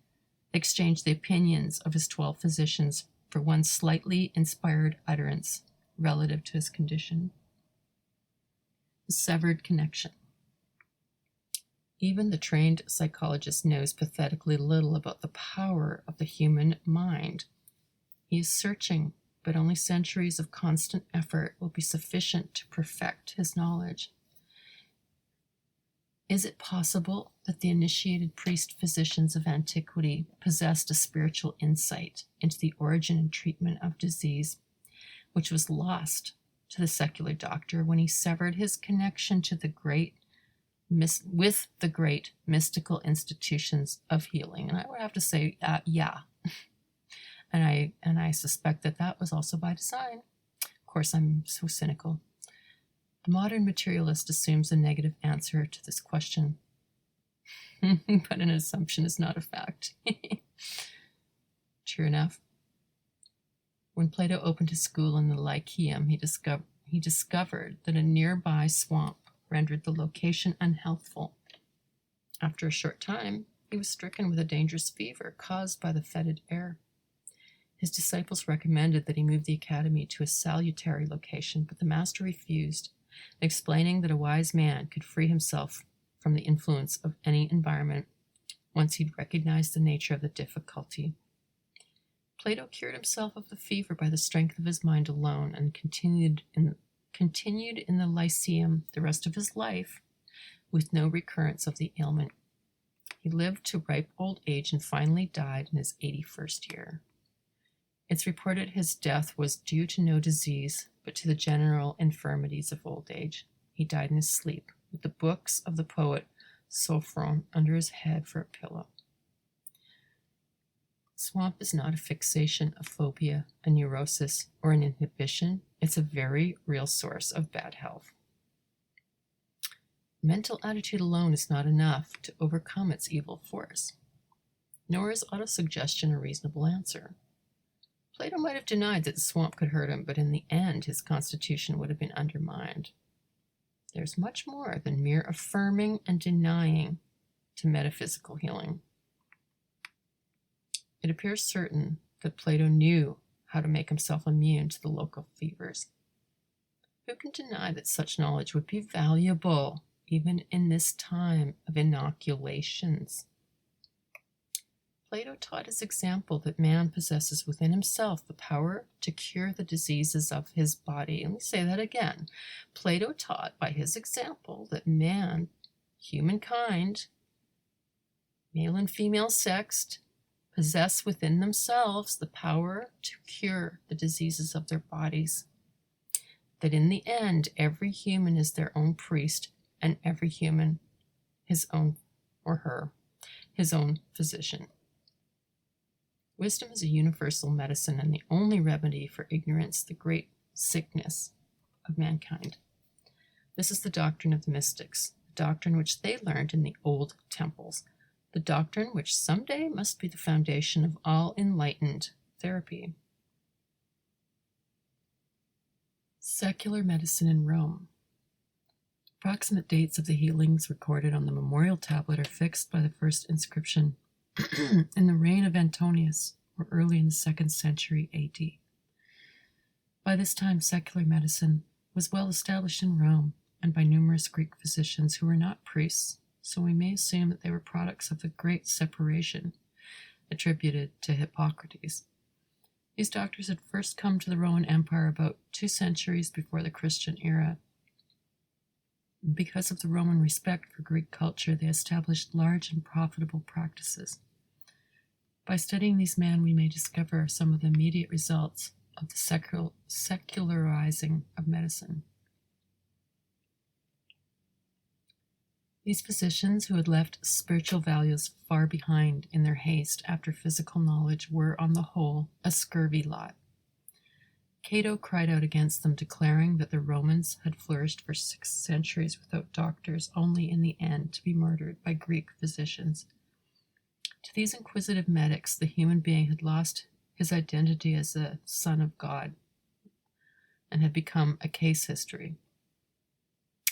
exchange the opinions of his 12 physicians for one slightly inspired utterance relative to his condition? The severed connection. Even the trained psychologist knows pathetically little about the power of the human mind. He is searching, but only centuries of constant effort will be sufficient to perfect his knowledge. Is it possible that the initiated priest-physicians of antiquity possessed a spiritual insight into the origin and treatment of disease, which was lost to the secular doctor when he severed his connection to with the great mystical institutions of healing? And I would have to say, yeah. and I suspect that was also by design. Of course, I'm so cynical. The modern materialist assumes a negative answer to this question, but an assumption is not a fact. True enough. When Plato opened his school in the Lyceum, he discovered that a nearby swamp rendered the location unhealthful. After a short time, he was stricken with a dangerous fever caused by the fetid air. His disciples recommended that he move the academy to a salutary location, but the master refused, explaining that a wise man could free himself from the influence of any environment once he'd recognized the nature of the difficulty. Plato cured himself of the fever by the strength of his mind alone and continued in the Lyceum the rest of his life with no recurrence of the ailment. He lived to ripe old age and finally died in his 81st year. It's reported his death was due to no disease, but to the general infirmities of old age. He died in his sleep, with the books of the poet Sophron under his head for a pillow. Swamp is not a fixation, a phobia, a neurosis, or an inhibition. It's a very real source of bad health. Mental attitude alone is not enough to overcome its evil force, nor is autosuggestion a reasonable answer. Plato might have denied that the swamp could hurt him, but in the end his constitution would have been undermined. There's much more than mere affirming and denying to metaphysical healing. It appears certain that Plato knew how to make himself immune to the local fevers. Who can deny that such knowledge would be valuable even in this time of inoculations? Plato taught his example that man possesses within himself the power to cure the diseases of his body. Let me say that again. Plato taught by his example that man, humankind, male and female sexed, possess within themselves the power to cure the diseases of their bodies. That in the end, every human is their own priest, and every human his own, or her, his own physician. Wisdom is a universal medicine and the only remedy for ignorance, the great sickness of mankind. This is the doctrine of the mystics, the doctrine which they learned in the old temples, the doctrine which someday must be the foundation of all enlightened therapy. Secular medicine in Rome. Approximate dates of the healings recorded on the memorial tablet are fixed by the first inscription in the reign of Antonius, or early in the 2nd century AD. By this time, secular medicine was well established in Rome and by numerous Greek physicians who were not priests, so we may assume that they were products of the great separation attributed to Hippocrates. These doctors had first come to the Roman Empire about 2 centuries before the Christian era. Because of the Roman respect for Greek culture, they established large and profitable practices. By studying these men, we may discover some of the immediate results of the secularizing of medicine. These physicians, who had left spiritual values far behind in their haste after physical knowledge, were, on the whole, a scurvy lot. Cato cried out against them, declaring that the Romans had flourished for 6 centuries without doctors, only in the end to be murdered by Greek physicians. To these inquisitive medics, the human being had lost his identity as a son of God and had become a case history.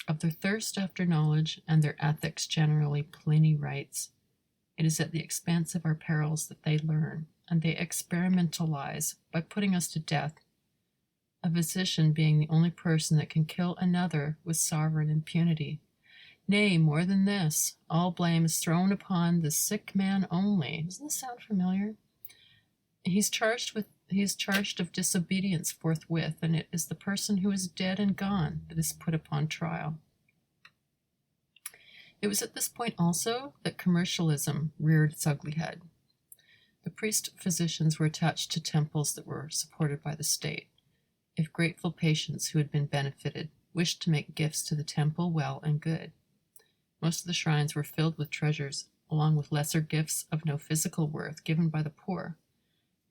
Of their thirst after knowledge and their ethics generally, Pliny writes, "It is at the expense of our perils that they learn, and they experimentalize by putting us to death, a physician being the only person that can kill another with sovereign impunity. Nay, more than this, all blame is thrown upon the sick man only." Doesn't this sound familiar? He is charged of disobedience forthwith, and it is the person who is dead and gone that is put upon trial. It was at this point also that commercialism reared its ugly head. The priest-physicians were attached to temples that were supported by the state. If grateful patients who had been benefited wished to make gifts to the temple, well and good. Most of the shrines were filled with treasures, along with lesser gifts of no physical worth given by the poor.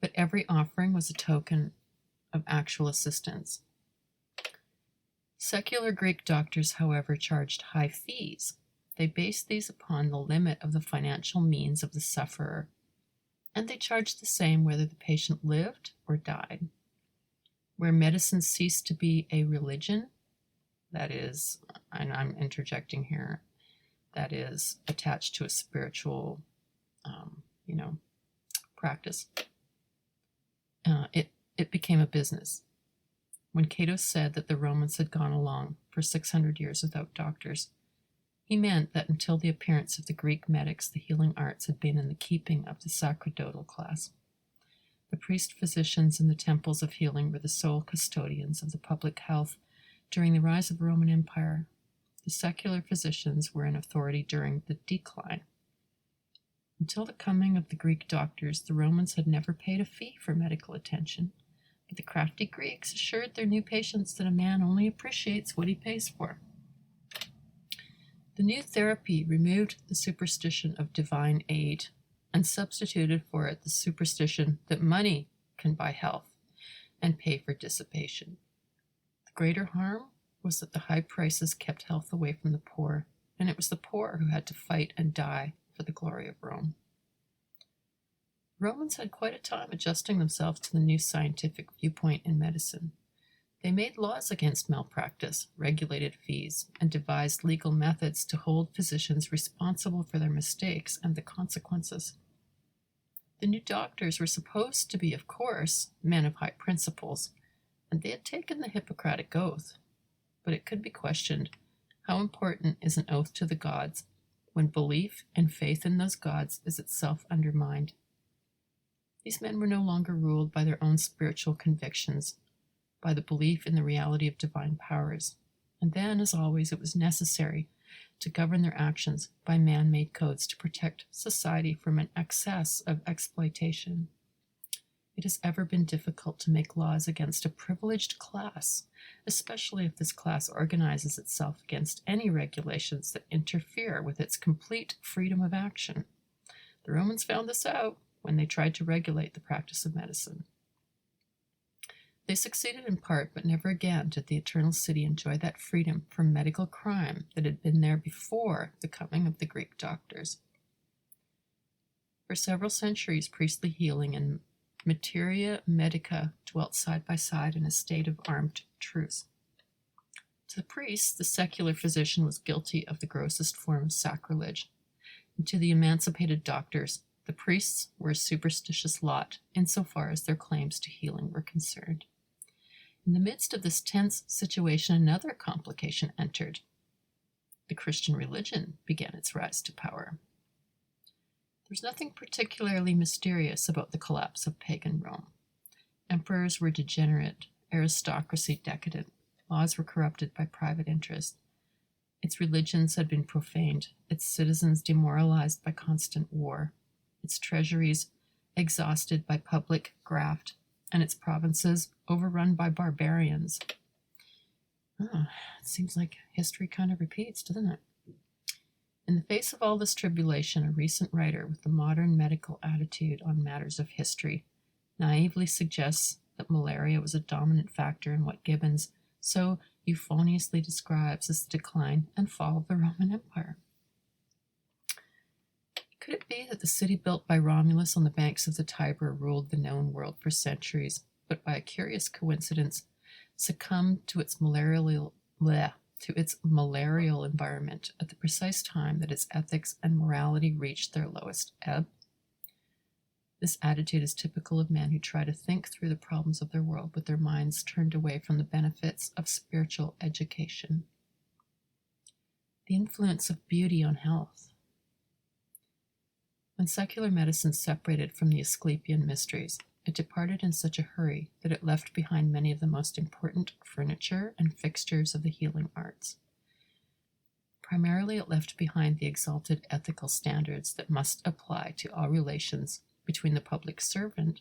But every offering was a token of actual assistance. Secular Greek doctors, however, charged high fees. They based these upon the limit of the financial means of the sufferer, and they charged the same whether the patient lived or died. Where medicine ceased to be a religion, that is, and I'm interjecting here, that is attached to a spiritual, practice, it became a business. When Cato said that the Romans had gone along for 600 years without doctors, he meant that until the appearance of the Greek medics, the healing arts had been in the keeping of the sacerdotal class. The priest-physicians in the temples of healing were the sole custodians of the public health during the rise of the Roman Empire. The secular physicians were in authority during the decline. Until the coming of the Greek doctors, the Romans had never paid a fee for medical attention, but the crafty Greeks assured their new patients that a man only appreciates what he pays for. The new therapy removed the superstition of divine aid and substituted for it the superstition that money can buy health and pay for dissipation. The greater harm was that the high prices kept health away from the poor, and it was the poor who had to fight and die for the glory of Rome. Romans had quite a time adjusting themselves to the new scientific viewpoint in medicine. They made laws against malpractice, regulated fees, and devised legal methods to hold physicians responsible for their mistakes and the consequences. The new doctors were supposed to be, of course, men of high principles, and they had taken the Hippocratic oath. But it could be questioned, how important is an oath to the gods when belief and faith in those gods is itself undermined? These men were no longer ruled by their own spiritual convictions, by the belief in the reality of divine powers. And then, as always, it was necessary to govern their actions by man-made codes to protect society from an excess of exploitation. It has ever been difficult to make laws against a privileged class, especially if this class organizes itself against any regulations that interfere with its complete freedom of action. The Romans found this out when they tried to regulate the practice of medicine. They succeeded in part, but never again did the Eternal City enjoy that freedom from medical crime that had been there before the coming of the Greek doctors. For several centuries, priestly healing and materia medica dwelt side by side in a state of armed truce. To the priests, the secular physician was guilty of the grossest form of sacrilege, and to the emancipated doctors, the priests were a superstitious lot insofar as their claims to healing were concerned. In the midst of this tense situation, another complication entered. The Christian religion began its rise to power. There's nothing particularly mysterious about the collapse of pagan Rome. Emperors were degenerate, aristocracy decadent, laws were corrupted by private interest. Its religions had been profaned, its citizens demoralized by constant war, its treasuries exhausted by public graft, and its provinces overrun by barbarians. It seems like history kind of repeats, doesn't it? In the face of all this tribulation, a recent writer with the modern medical attitude on matters of history naively suggests that malaria was a dominant factor in what Gibbons so euphoniously describes as the decline and fall of the Roman Empire. Could it be that the city built by Romulus on the banks of the Tiber ruled the known world for centuries, but by a curious coincidence succumbed to its malarial environment at the precise time that its ethics and morality reached their lowest ebb? This attitude is typical of men who try to think through the problems of their world with their minds turned away from the benefits of spiritual education. The influence of beauty on health. When secular medicine separated from the Asclepian mysteries, it departed in such a hurry that it left behind many of the most important furniture and fixtures of the healing arts. Primarily, it left behind the exalted ethical standards that must apply to all relations between the public servant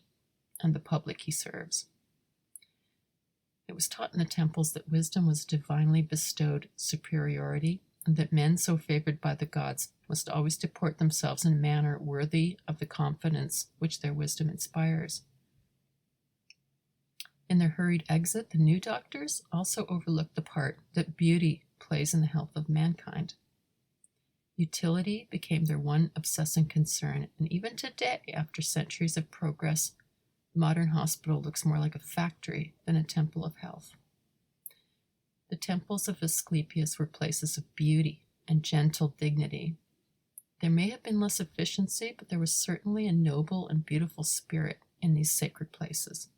and the public he serves. It was taught in the temples that wisdom was divinely bestowed superiority, and that men so favored by the gods must always deport themselves in a manner worthy of the confidence which their wisdom inspires. In their hurried exit, the new doctors also overlooked the part that beauty plays in the health of mankind. Utility became their one obsessing concern, and even today, after centuries of progress, the modern hospital looks more like a factory than a temple of health. The temples of Asclepius were places of beauty and gentle dignity. There may have been less efficiency, but there was certainly a noble and beautiful spirit in these sacred places.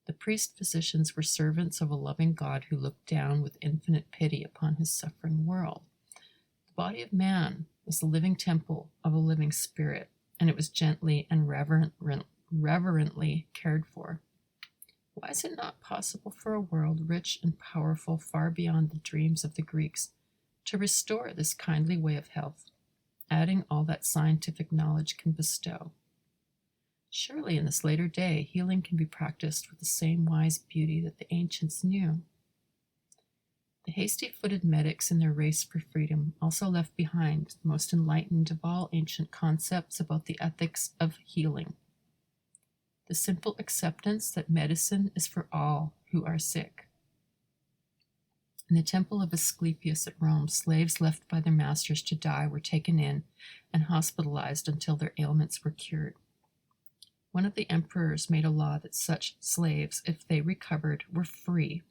The priest-physicians were servants of a loving God who looked down with infinite pity upon his suffering world. The body of man was the living temple of a living spirit, and it was gently and reverently cared for. Why is it not possible for a world rich and powerful far beyond the dreams of the Greeks to restore this kindly way of health, adding all that scientific knowledge can bestow? Surely in this later day, healing can be practiced with the same wise beauty that the ancients knew. The hasty-footed medics in their race for freedom also left behind the most enlightened of all ancient concepts about the ethics of healing. The simple acceptance that medicine is for all who are sick. In the temple of Asclepius at Rome, slaves left by their masters to die were taken in and hospitalized until their ailments were cured. One of the emperors made a law that such slaves, if they recovered, were free,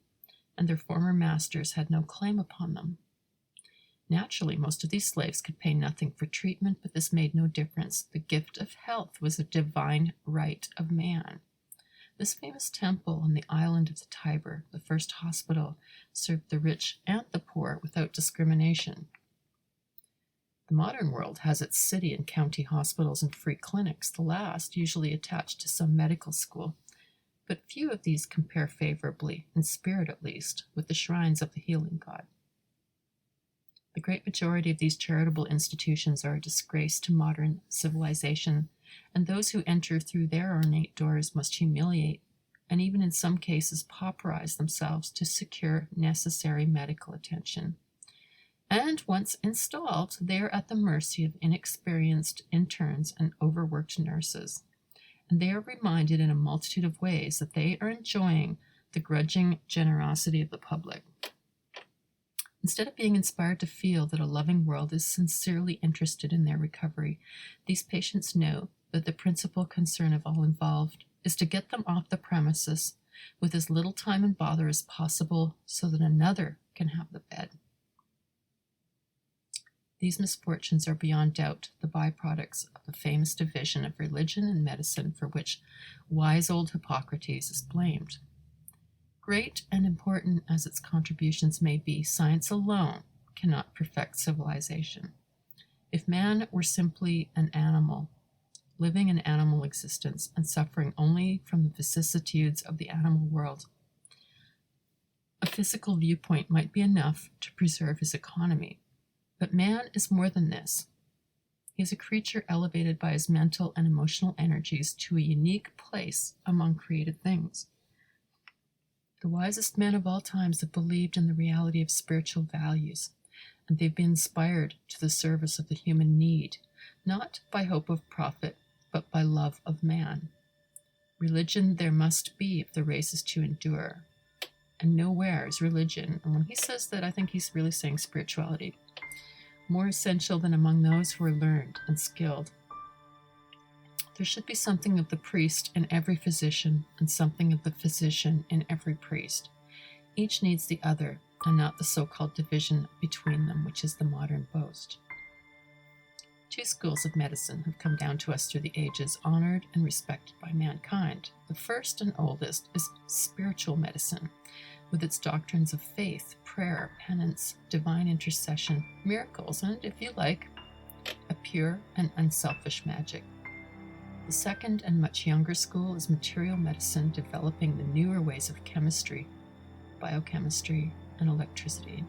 and their former masters had no claim upon them. Naturally, most of these slaves could pay nothing for treatment, but this made no difference. The gift of health was a divine right of man. This famous temple on the island of the Tiber, the first hospital, served the rich and the poor without discrimination. The modern world has its city and county hospitals and free clinics, the last usually attached to some medical school, but few of these compare favorably, in spirit at least, with the shrines of the healing god. The great majority of these charitable institutions are a disgrace to modern civilization, and those who enter through their ornate doors must humiliate, and even in some cases pauperize themselves to secure necessary medical attention. And once installed, they are at the mercy of inexperienced interns and overworked nurses. And they are reminded in a multitude of ways that they are enjoying the grudging generosity of the public. Instead of being inspired to feel that a loving world is sincerely interested in their recovery, these patients know that the principal concern of all involved is to get them off the premises with as little time and bother as possible so that another can have the bed. These misfortunes are beyond doubt the byproducts of the famous division of religion and medicine for which wise old Hippocrates is blamed. Great and important as its contributions may be, science alone cannot perfect civilization. If man were simply an animal, living an animal existence and suffering only from the vicissitudes of the animal world, a physical viewpoint might be enough to preserve his economy. But man is more than this. He is a creature elevated by his mental and emotional energies to a unique place among created things. The wisest men of all times have believed in the reality of spiritual values, and they've been inspired to the service of the human need, not by hope of profit, but by love of man. Religion there must be if the race is to endure, and nowhere is religion, and when he says that, I think he's really saying spirituality, more essential than among those who are learned and skilled. There should be something of the priest in every physician and something of the physician in every priest. Each needs the other, and not the so-called division between them, which is the modern boast. Two schools of medicine have come down to us through the ages, honored and respected by mankind. The first and oldest is spiritual medicine, with its doctrines of faith, prayer, penance, divine intercession, miracles, and, if you like, a pure and unselfish magic. The second and much younger school is material medicine, developing the newer ways of chemistry, biochemistry, and electricity.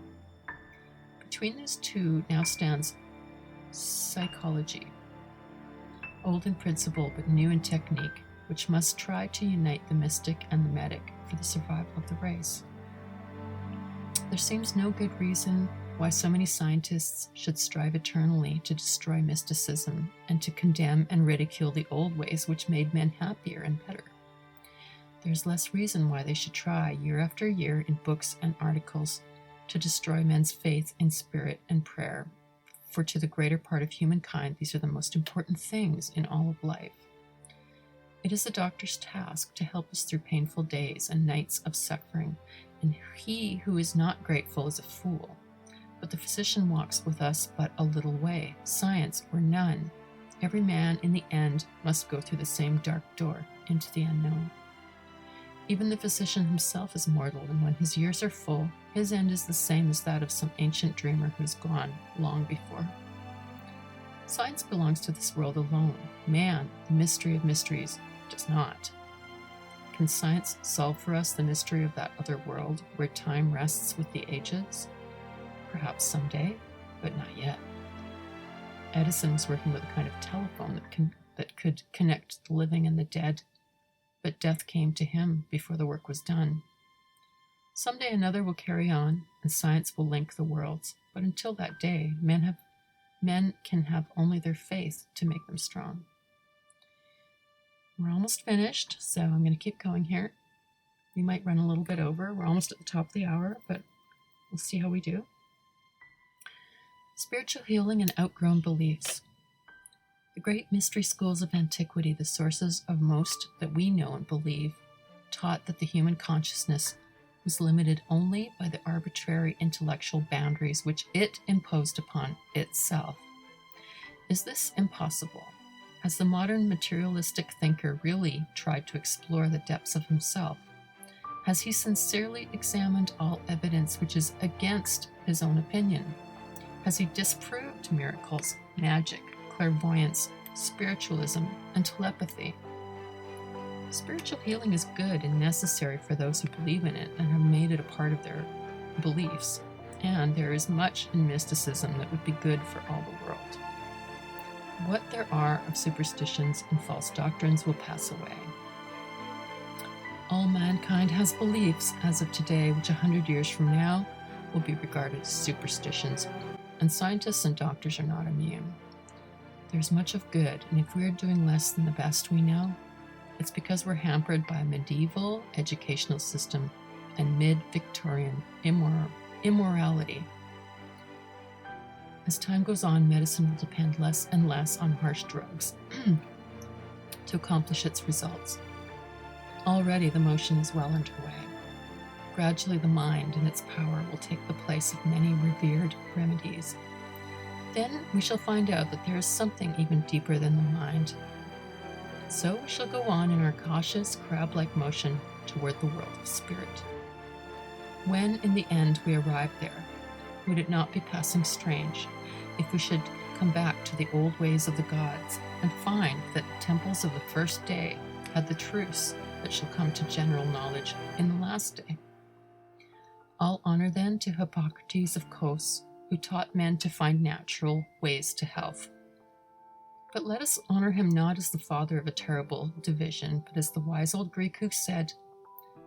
Between these two now stands psychology, old in principle but new in technique, which must try to unite the mystic and the medic for the survival of the race. There seems no good reason why so many scientists should strive eternally to destroy mysticism and to condemn and ridicule the old ways which made men happier and better. There's less reason why they should try, year after year, in books and articles, to destroy men's faith in spirit and prayer, for to the greater part of humankind these are the most important things in all of life. It is the doctor's task to help us through painful days and nights of suffering, and he who is not grateful is a fool. But the physician walks with us but a little way, science or none. Every man in the end must go through the same dark door into the unknown. Even the physician himself is mortal, and when his years are full, his end is the same as that of some ancient dreamer who is gone long before. Science belongs to this world alone. Man, the mystery of mysteries, does not. Can science solve for us the mystery of that other world where time rests with the ages? Perhaps someday, but not yet. Edison was working with a kind of telephone that could connect the living and the dead, but death came to him before the work was done. Someday another will carry on, and science will link the worlds, but until that day, men can have only their faith to make them strong. We're almost finished, so I'm going to keep going here. We might run a little bit over. We're almost at the top of the hour, but we'll see how we do. Spiritual healing and outgrown beliefs. The great mystery schools of antiquity, the sources of most that we know and believe, taught that the human consciousness was limited only by the arbitrary intellectual boundaries which it imposed upon itself. Is this impossible? Has the modern materialistic thinker really tried to explore the depths of himself? Has he sincerely examined all evidence which is against his own opinion? Has he disproved miracles, magic, clairvoyance, spiritualism, and telepathy? Spiritual healing is good and necessary for those who believe in it and have made it a part of their beliefs, and there is much in mysticism that would be good for all the world. What there are of superstitions and false doctrines will pass away. All mankind has beliefs as of today which 100 years from now will be regarded as superstitions, and scientists and doctors are not immune. There's much of good, and if we are doing less than the best we know, it's because we're hampered by a medieval educational system and mid-Victorian immorality. As time goes on, medicine will depend less and less on harsh drugs to accomplish its results. Already the motion is well underway. Gradually the mind and its power will take the place of many revered remedies. Then we shall find out that there is something even deeper than the mind. So we shall go on in our cautious, crab-like motion toward the world of spirit. When, in the end, we arrive there, would it not be passing strange if we should come back to the old ways of the gods and find that temples of the first day had the truths that shall come to general knowledge in the last day? All honor then to Hippocrates of Kos, who taught men to find natural ways to health. But let us honor him not as the father of a terrible division, but as the wise old Greek who said,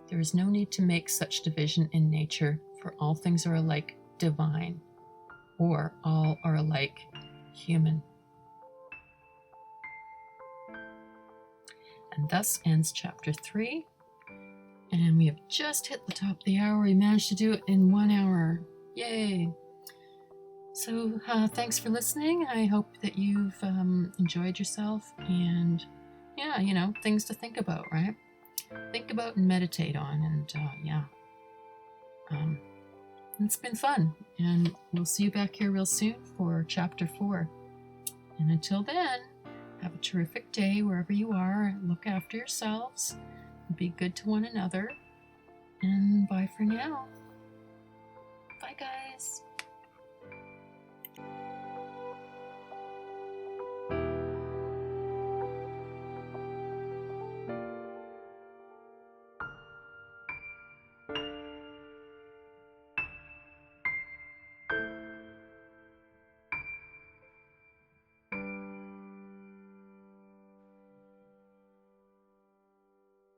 "There is no need to make such division in nature, for all things are alike divine, or all are alike human." And thus ends chapter 3. And we have just hit the top of the hour. We managed to do it in 1 hour. Yay! So thanks for listening. I hope that you've enjoyed yourself, and yeah, things to think about, right? Think about and meditate on, and it's been fun, and we'll see you back here real soon for chapter 4. And until then, have a terrific day wherever you are. Look after yourselves, be good to one another, and bye for now. Bye, guys.